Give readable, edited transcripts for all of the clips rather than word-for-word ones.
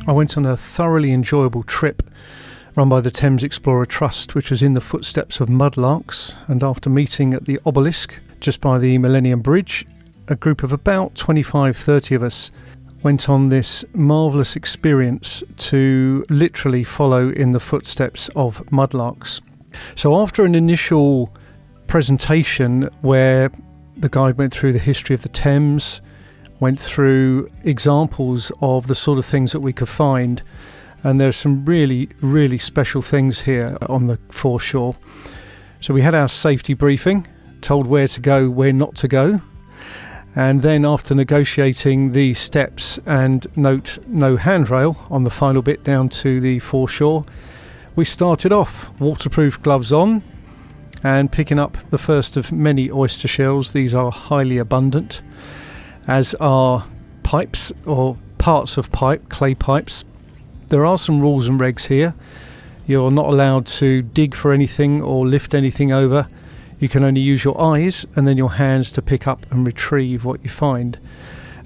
I went on a thoroughly enjoyable trip run by the Thames Explorer Trust, which was in the Footsteps of Mudlarks, and after meeting at the obelisk just by the Millennium Bridge, a group of about 25-30 of us went on this marvellous experience to literally follow in the footsteps of mudlarks. So after an initial presentation where the guide went through the history of the Thames, went through examples of the sort of things that we could find, and there's some really, really special things here on the foreshore. So we had our safety briefing, told where to go, where not to go, and then after negotiating the steps and note no handrail on the final bit down to the foreshore, we started off, waterproof gloves on, and picking up the first of many oyster shells. These are highly abundant, as are pipes or parts of pipe, clay pipes. There are some rules and regs here. You're not allowed to dig for anything or lift anything over. You can only use your eyes and then your hands to pick up and retrieve what you find.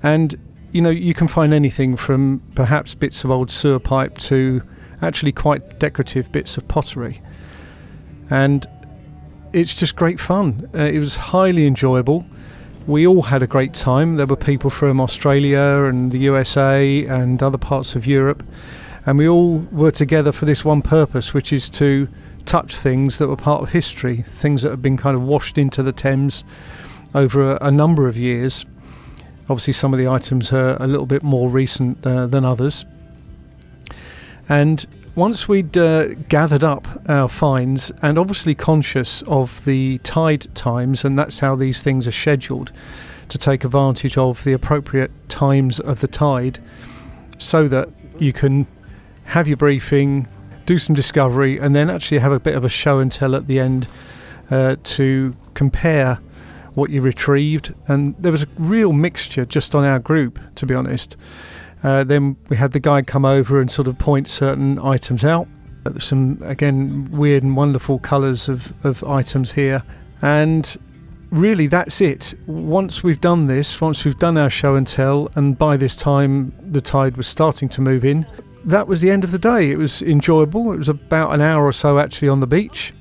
And you know, you can find anything from perhaps bits of old sewer pipe to actually quite decorative bits of pottery. And it's just great fun. It was highly enjoyable. We all had a great time. There were people from Australia and the USA and other parts of Europe, and we all were together for this one purpose, which is to touch things that were part of history, things that have been kind of washed into the Thames over a number of years. Obviously some of the items are a little bit more recent than others. And once we'd gathered up our finds, and obviously conscious of the tide times, and that's how these things are scheduled, to take advantage of the appropriate times of the tide so that you can have your briefing, do some discovery, and then actually have a bit of a show and tell at the end to compare what you retrieved. And there was a real mixture just on our group, to be honest. Then we had the guide come over and sort of point certain items out. Some, again, weird and wonderful colours of items here. And really that's it. Once we've done this, once we've done our show and tell, and by this time the tide was starting to move in, that was the end of the day. It was enjoyable. It was about an hour or so actually on the beach,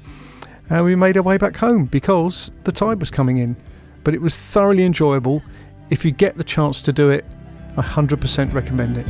and we made our way back home because the tide was coming in. But it was thoroughly enjoyable. If you get the chance to do it, I 100% recommend it.